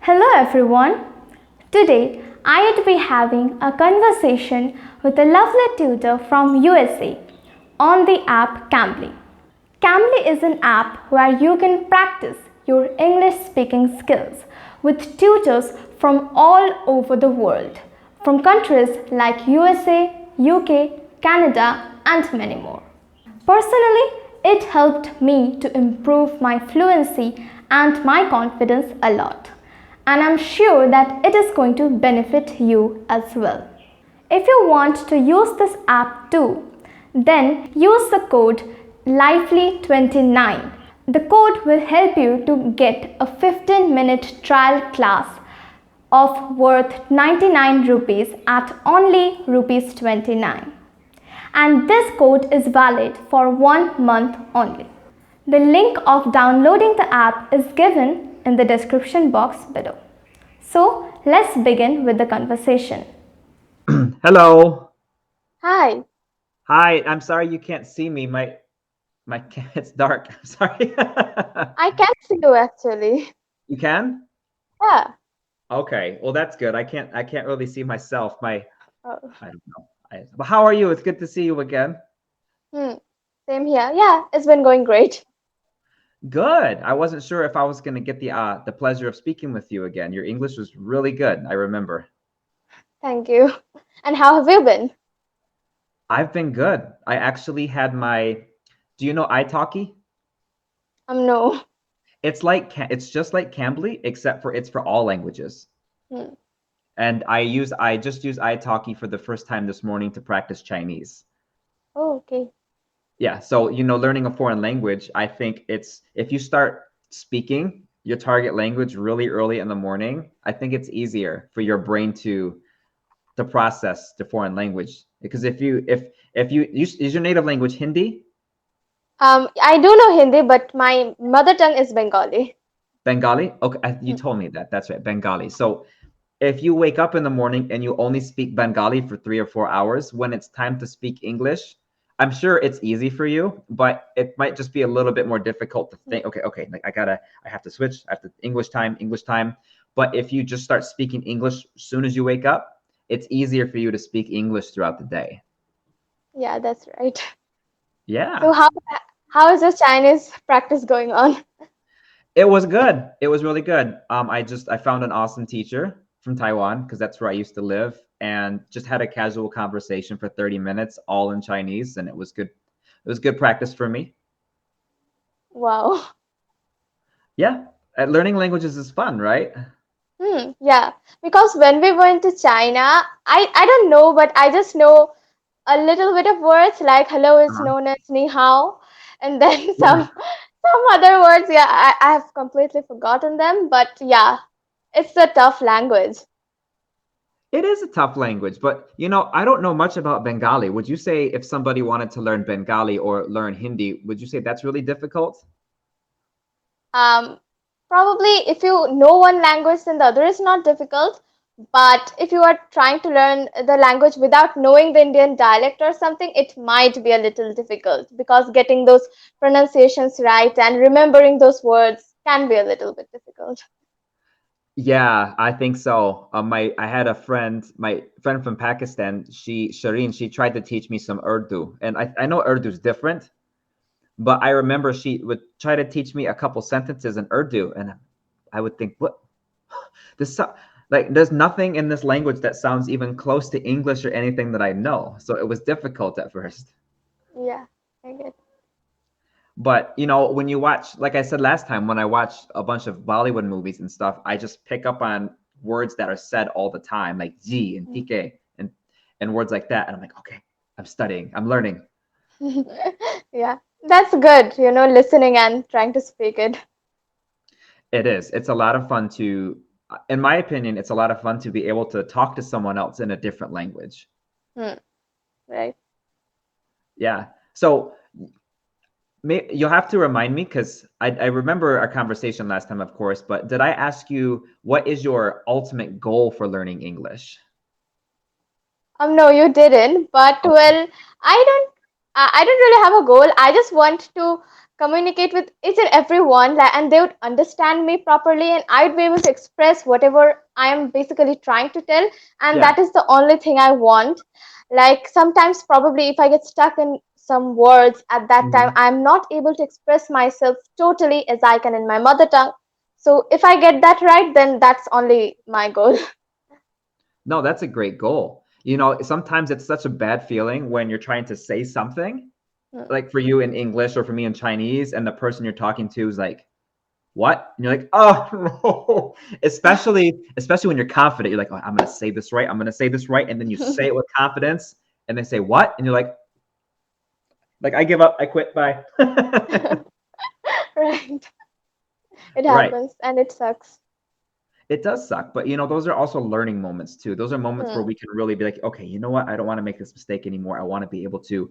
Hello everyone. Today I would be having a conversation with a lovely tutor from USA on the app Cambly. Cambly is an app where you can practice your English speaking skills with tutors from all over the world, from countries like USA, UK, Canada, and many more. Personally, it helped me to improve my fluency and my confidence a lot. And I'm sure that it is going to benefit you as well. If you want to use this app too, then use the code LIVELY29. The code will help you to get a 15-minute trial class of worth 99 rupees at only rupees 29. And this code is valid for 1 month only. The link of downloading the app is given in the description box below. So let's begin with the conversation. Hello. Hi. Hi. I'm sorry you can't see me. It's dark. I'm sorry. I can see you actually. You can? Yeah. Okay. Well, that's good. I can't really see myself. Oh. I don't know. But how are you? It's good to see you again. Same here. Yeah, it's been going great. Good. I wasn't sure if I was going to get the pleasure of speaking with you again. Your English was really good. I remember. Thank you. And how have you been? I've been good. I actually had do you know italki? No. It's just like Cambly, except for it's for all languages. Hmm. And I just used italki for the first time this morning to practice Chinese. Oh, okay. Yeah, so learning a foreign language, I think it's if you start speaking your target language really early in the morning, I think it's easier for your brain to process the foreign language. Because is your native language Hindi? I do know Hindi, but my mother tongue is Bengali. Bengali? Okay, you Hmm. told me that. That's right, Bengali. So if you wake up in the morning and you only speak Bengali for 3 or 4 hours, when it's time to speak English, I'm sure it's easy for you, but it might just be a little bit more difficult to think, okay, like I have to switch, I have to English time, English time. But if you just start speaking English as soon as you wake up, it's easier for you to speak English throughout the day. Yeah, that's right. So Yeah. how is your Chinese practice going on? It was good. It was really good. I found an awesome teacher from Taiwan because that's where I used to live, and just had a casual conversation for 30 minutes, all in Chinese, and it was good. It was good practice for me. Wow. Yeah, learning languages is fun, right? Yeah, because when we went to China, I don't know, but I just know a little bit of words like hello is Uh-huh. known as ni hao, and then Yeah, some other words. Yeah, I have completely forgotten them, but yeah, it's a tough language. it is a tough language, but I don't know much about Bengali. Would you say if somebody wanted to learn Bengali or learn Hindi, would you say that's really difficult? Um, Probably if you know one language, then the other is not difficult. But if you are trying to learn the language without knowing the Indian dialect or something, it might be a little difficult because getting those pronunciations right and remembering those words can be a little bit difficult. Yeah, I think so. I had a friend, my friend from Pakistan. Shireen, she tried to teach me some Urdu, and I know Urdu's different, but I remember she would try to teach me a couple sentences in Urdu, and I would think, what like there's nothing in this language that sounds even close to English or anything that I know. So it was difficult at first. Yeah, I get. But when you watch, like I said last time, when I watch a bunch of Bollywood movies and stuff, I just pick up on words that are said all the time, like G and TK and words like that. And I'm like, okay, I'm studying, I'm learning. Yeah, that's good, listening and trying to speak it. It is. It's a lot of fun in my opinion, it's a lot of fun to be able to talk to someone else in a different language. Hmm, right. Yeah. So you'll have to remind me because I remember our conversation last time, of course, but did I ask you what is your ultimate goal for learning English? No, you didn't. But Okay. well, I don't. I don't really have a goal. I just want to communicate with each and everyone, and they would understand me properly, and I'd be able to express whatever I am basically trying to tell, and Yeah. that is the only thing I want. Like sometimes, probably, if I get stuck in some words at that time, Mhm. I'm not able to express myself totally as I can in my mother tongue. So if I get that right, then that's only my goal. No, that's a great goal. Sometimes it's such a bad feeling when you're trying to say something, like for you in English or for me in Chinese, and the person you're talking to is like, what? And you're like, oh no. Especially when you're confident. You're like, oh, I'm gonna say this right. I'm gonna say this right. And then you say it with confidence, and they say what? And you're like I give up, I quit, bye. Right. It Right. happens and it sucks. It does suck, but those are also learning moments too. Those are moments where Hmm. we can really be like, okay, you know what? I don't want to make this mistake anymore. I want to be able to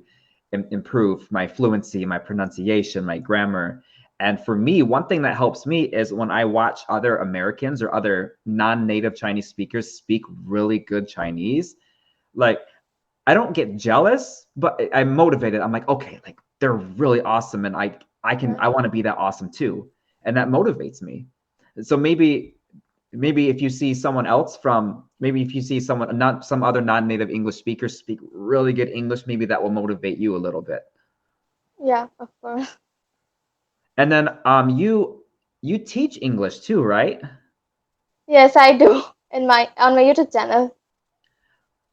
improve my fluency, my pronunciation, my grammar. And for me, one thing that helps me is when I watch other Americans or other non-native Chinese speakers speak really good Chinese. Like, I don't get jealous, but I'm motivated. I'm like, okay, like they're really awesome, and I want to be that awesome too, and that motivates me. So maybe if you see someone else from maybe if you see someone not some other non-native English speakers speak really good English, maybe that will motivate you a little bit. Yeah, of course. And then you teach English too, right? Yes, I do in my on my YouTube channel.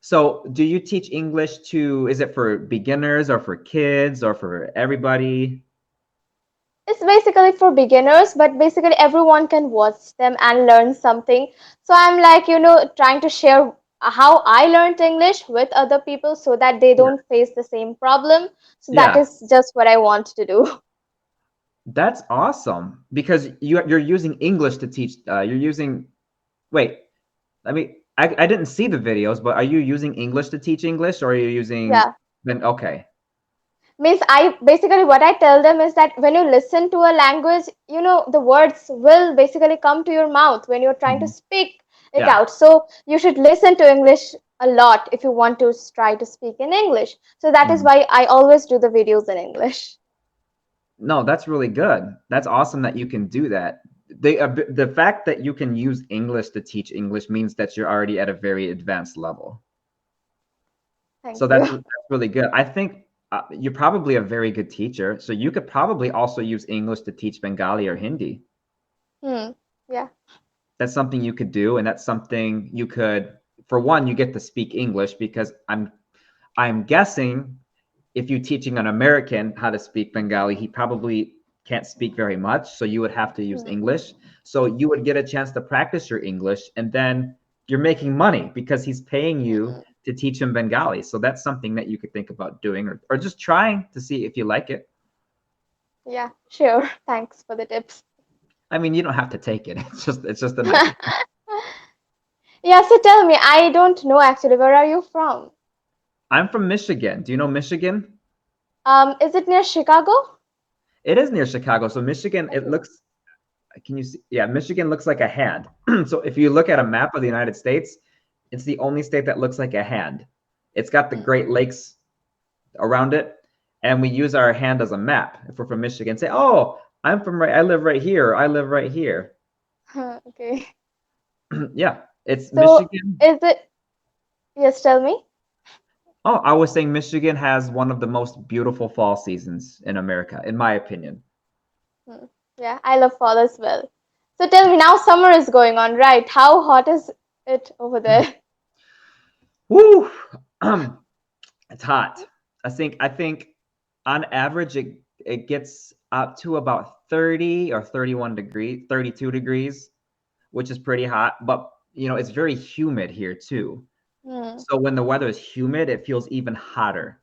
So do you teach English to, is it for beginners or for kids or for everybody? It's basically for beginners, but basically everyone can watch them and learn something. So I'm like, trying to share how I learned English with other people so that they Yeah. don't face the same problem. So that Yeah, is just what I want to do. that's awesome because you're using English to teach. You're using. Wait, I didn't see the videos, but are you using English to teach English, or are you using? Yeah. Then okay, Means I basically what I tell them is that when you listen to a language, the words will basically come to your mouth when you're trying to Mhm. speak it Yeah. out. So you should listen to English a lot if you want to try to speak in English. So that is Mhm. why I always do the videos in English. No, that's really good. That's awesome that you can do that. The fact that you can use English to teach English means that you're already at a very advanced level. Thank So you. that's really good. I think you're probably a very good teacher. So you could probably also use English to teach Bengali or Hindi. Hmm. Yeah. That's something you could do, and that's something you could. For one, you get to speak English because I'm guessing if you're teaching an American how to speak Bengali, he probably can't speak very much. So you would have to use Hmm. English. So you would get a chance to practice your English, and then you're making money because he's paying you Hmm. to teach him Bengali. So that's something that you could think about doing, or just trying to see if you like it. Yeah. Sure. Thanks for the tips. I mean, you don't have to take it. It's just an idea. Yeah. So tell me, I don't know actually. Where are you from? I'm from Michigan. Do you know Michigan? Is it near Chicago? It is near Chicago. So Michigan, it Okay. looks, can you see? Yeah, Michigan looks like a hand. So if you look at a map of the United States, it's the only state that looks like a hand. It's got the Hmm. Great Lakes around it, and we use our hand as a map. If we're from Michigan, say, "Oh, I live right here. I live right here." Okay. Yeah, it's So Michigan. is it? Yes, tell me. Oh, I was saying Michigan has one of the most beautiful fall seasons in America, in my opinion. Hmm. Yeah, I love fall as well. So tell me now, summer is going on, right? How hot is it over there? Woo! It's hot. I think on average it gets up to about 30 or 31 degrees, 32 degrees, which is pretty hot, but it's very humid here too. Hmm. So when the weather is humid, it feels even hotter.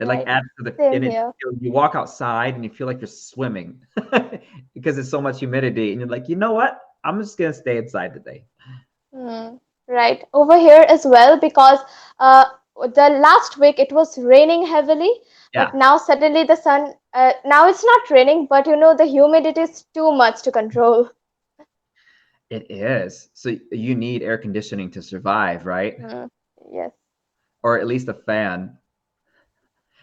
It like Right. adds to the Same and it here. you walk outside and you feel like you're swimming because there's so much humidity and you're like, "You know what? I'm just going to stay inside today." Hmm. Right. Over here as well because uh, the last week it was raining heavily, but Yeah, now suddenly the sun. Now it's not raining, but the humidity is too much to control. it is. So you need air conditioning to survive, right? Hmm. Yes. Or at least a fan.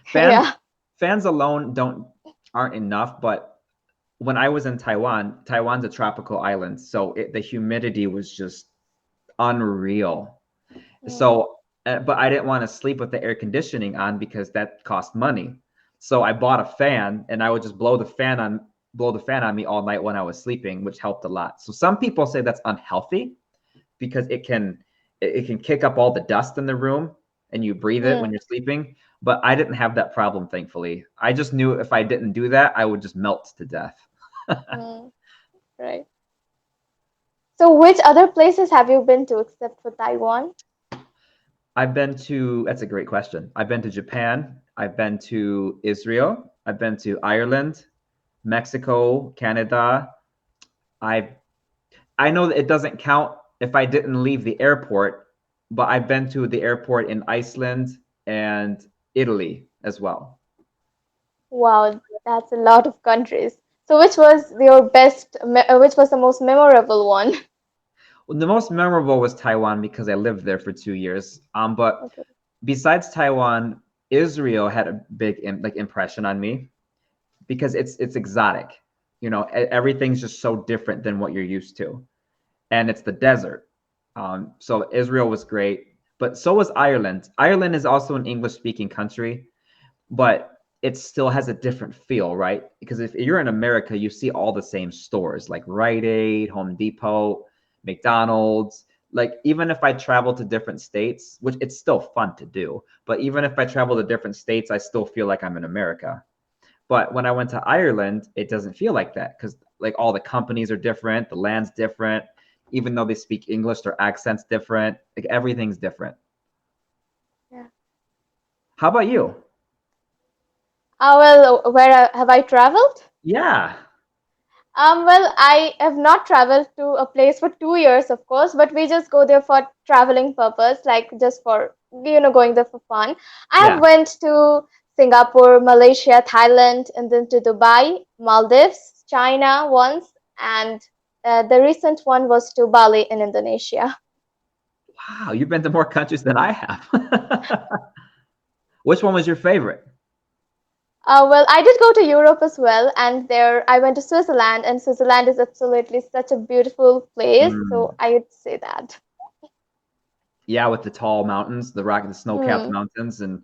Fans Yeah. fans alone don't aren't enough, but when I was in Taiwan, Taiwan's a tropical island, so the humidity was just unreal. Mm. So, but I didn't want to sleep with the air conditioning on because that cost money. So I bought a fan and I would just blow the fan on me all night when I was sleeping, which helped a lot. So some people say that's unhealthy because it can kick up all the dust in the room and you breathe it when Mm. you're sleeping. But I didn't have that problem, thankfully. I just knew if I didn't do that, I would just melt to death. Mm. Right. So, which other places have you been to except for Taiwan? That's a great question. I've been to Japan, I've been to Israel, I've been to Ireland, Mexico, Canada. I I know that it doesn't count if I didn't leave the airport, but I've been to the airport in Iceland and Italy as well. Wow, that's a lot of countries. So, which was the most memorable one? Well, the most memorable was Taiwan because I lived there for 2 years. But Okay. besides Taiwan, Israel had a big impression on me because it's exotic. You know, everything's just so different than what you're used to, and it's the desert. So Israel was great, but so was Ireland. Ireland is also an English-speaking country, but it still has a different feel, right? Because if you're in America, you see all the same stores like Rite Aid, Home Depot, McDonald's. Like even if I travel to different states, which it's still fun to do, but even if I travel to different states, I still feel like I'm in America. But when I went to Ireland, it doesn't feel like that because like all the companies are different, the land's different. Even though they speak English, their accent's different. Like everything's different. Yeah. How about you? Well, have I traveled? Yeah. Well, I have not traveled to a place for 2 years, of course, but we just go there for traveling purpose, like just for going there for fun. I have Yeah. went to Singapore, Malaysia, Thailand, and then to Dubai, Maldives, China once, and the recent one was to Bali in Indonesia. Wow, you've been to more countries than I have. Which one was your favorite? Well, I did go to Europe as well, and there I went to Switzerland, and Switzerland is absolutely such a beautiful place, so Mm, I would say that. yeah, with the tall mountains, the snow-capped Hmm. mountains, and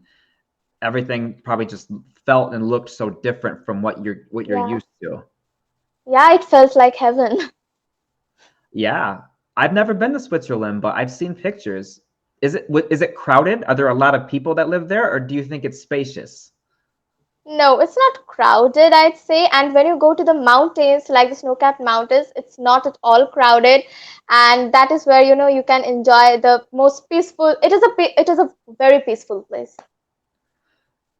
everything probably just felt and looked so different from what you're Yeah. used to. Yeah, it felt like heaven. Yeah, I've never been to Switzerland, but I've seen pictures. Is it crowded? Are there a lot of people that live there, or do you think it's spacious? No, it's not crowded, I'd say. And when you go to the mountains, like the snow-capped mountains, it's not at all crowded. And that is where, you can enjoy the most peaceful. It is a very peaceful place.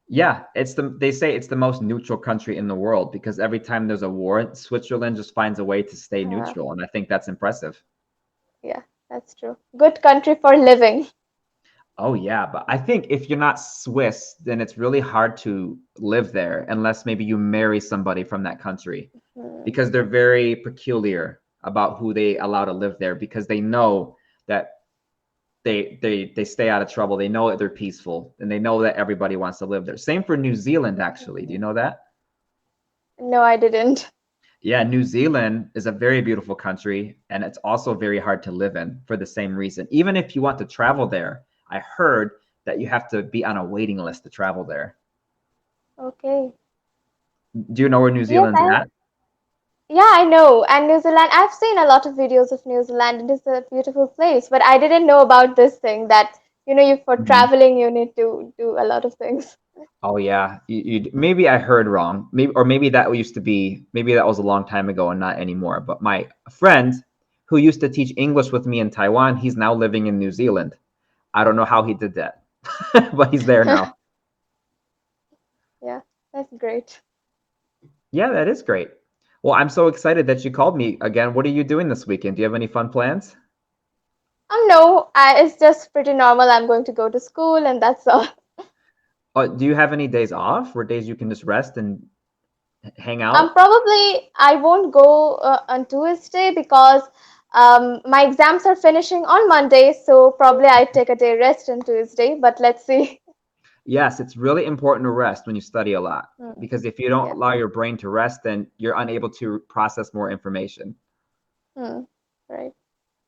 Yeah, they say it's the most neutral country in the world because every time there's a war, Switzerland just finds a way to stay Uh, neutral, and I think that's impressive. yeah, that's true. Good country for living. Oh yeah, but I think if you're not Swiss, then it's really hard to live there unless maybe you marry somebody from that country Hmm. because they're very peculiar about who they allow to live there because they know that they stay out of trouble. They know that they're peaceful and they know that everybody wants to live there. Same for New Zealand actually. Do you know that? No, I didn't. Yeah, New Zealand is a very beautiful country and it's also very hard to live in for the same reason. Even if you want to travel there, I heard that you have to be on a waiting list to travel there. Okay. Do you know where New Yes, Zealand's at? yeah, I know. And New Zealand, I've seen a lot of videos of New Zealand. It is a beautiful place, but I didn't know about this thing that, you for Mhm. traveling, you need to do a lot of things. Oh yeah, maybe I heard wrong. Maybe that used to be maybe that was a long time ago and not anymore. But my friend who used to teach English with me in Taiwan, he's now living in New Zealand. I don't know how he did that, but he's there now. Yeah, that's great. Yeah, that is great. Well, I'm so excited that you called me again. What are you doing this weekend? Do you have any fun plans? No, it's just pretty normal. I'm going to go to school and that's all. Do you have any days off or days you can just rest and hang out? Probably I won't go on Tuesday because my exams are finishing on Monday, so probably I take a day rest on Tuesday, but let's see. Yes, it's really important to rest when you study a lot, Hmm. because if you don't Yeah. allow your brain to rest, then you're unable to process more information. Hmm. Right.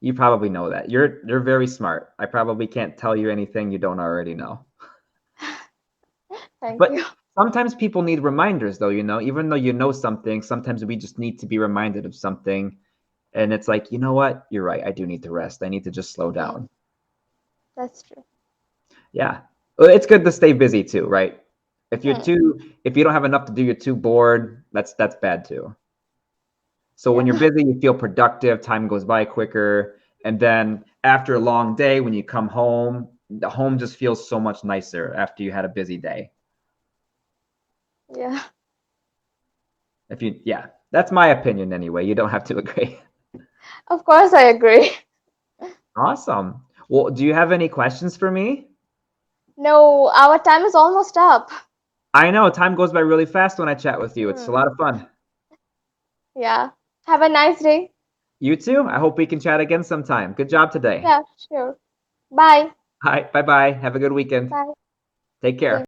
You probably know that. You're very smart. I probably can't tell you anything you don't already know. Thank But you. sometimes people need reminders though, even though you know something, sometimes we just need to be reminded of something. And it's like, you know what? You're right. I do need to rest. I need to just slow Hmm. down. That's true. Yeah. Well, it's good to stay busy too, right? If Hmm. if you don't have enough to do, you're too bored, that's bad too. So when you're Yeah. busy, you feel productive, time goes by quicker. And then after a long day, when you come home, the home just feels so much nicer after you had a busy day. Yeah. Yeah, that's my opinion anyway. You don't have to agree. Of course, I agree. Awesome. Well, do you have any questions for me? No, our time is almost up. I know time goes by really fast when I chat with you. It's a Hmm. lot of fun. Yeah. Have a nice day. You too. I hope we can chat again sometime. Good job today. Yeah, sure. Bye. Hi, bye bye. Have a good weekend. Bye. Take care. Same.